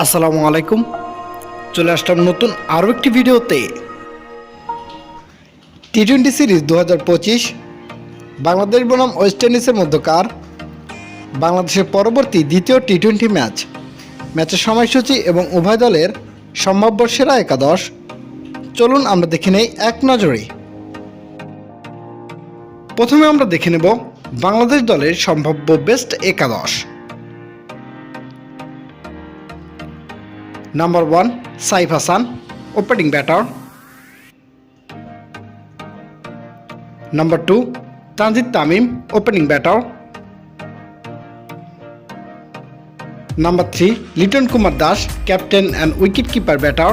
আসসালামু আলাইকুম। চলে আসলাম নতুন আরও একটি ভিডিওতে। টি-20 সিরিজ 2025 বাংলাদেশ বনাম ওয়েস্ট ইন্ডিজের মধ্যকার বাংলাদেশের পরবর্তী দ্বিতীয় টি-20 ম্যাচের সময়সূচি এবং উভয় দলের সম্ভাব্য সেরা একাদশ চলুন আমরা দেখে নেই এক নজরে। প্রথমে আমরা দেখে নেব বাংলাদেশ দলের সম্ভাব্য বেস্ট একাদশ। Number 1 Saif Hasan, opening batter. Number 2 Tanzid Tamim, opening batter. Number 3 Liton Kumar Das, captain and wicket keeper batter.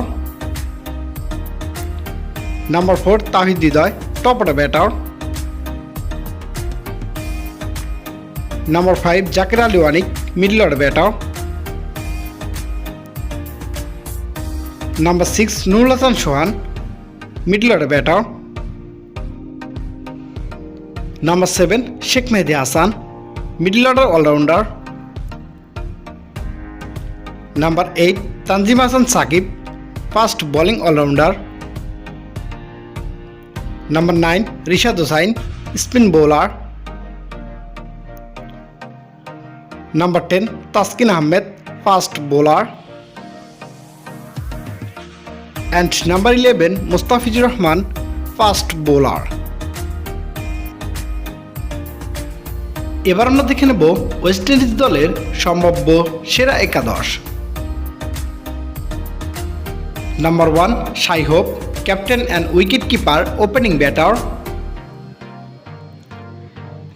Number 4 Towhid Hridoy, top order batter. Number 5 Jaker Ali Anik, middle order batter. Number 6 Nurul Hasan Sohan, middle order batter. Number 7 Sheikh Mehedi Hasan, middle order allrounder. Number 8 Tanzim Hasan Sakib, fast bowling allrounder. Number 9 Rishad Hossain, spin bowler. Number 10 Taskin Ahmed, fast bowler. And number 11 Mustafizur Rahman, fast bowler. এবার আমরা দেখে নেব West Indies দলের সম্ভাব্য সেরা একাদশ। Number 1 Shai Hope, captain and wicket keeper, opening batter.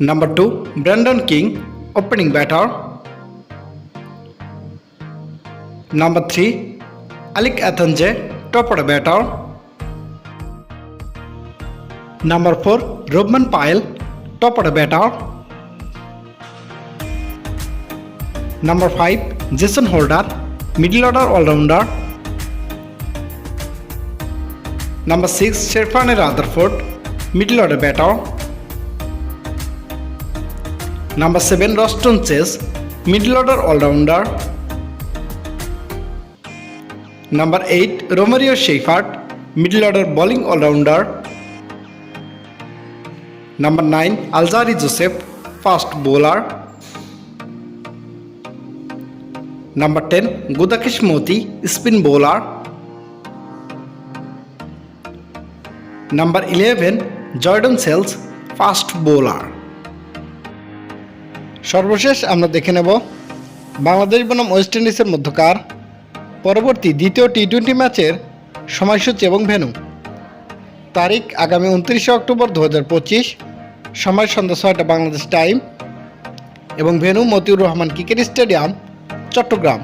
Number 2 Brandon King, opening batter. Number 3 Alick Athanaze, top order batter. Number 4 Rovman Powell, top order batter. Number 5 Jason Holder, middle order allrounder. Number 6 Sherfane Rutherford, middle order batter. Number 7 Roston Chase, middle order allrounder. Number 8 Romario Shepherd, middle order bowling allrounder. Number 9 Alzarri Joseph, fast bowler. Number 10 Gudakesh Motie, spin bowler. Number 11 Jordan Seales, fast bowler. সর্বশেষ আমরা দেখে নেব বাংলাদেশ বনাম West ইন্ডিজের মধ্যকার পরবর্তী দ্বিতীয় টি-20 ম্যাচের সময়সূচি এবং ভেন্যু। তারিখ আগামী 29 অক্টোবর 2025, সময় সন্ধ্যা 6টা বাংলাদেশ টাইম এবং venue Motiur Rahman cricket stadium, Chittagong.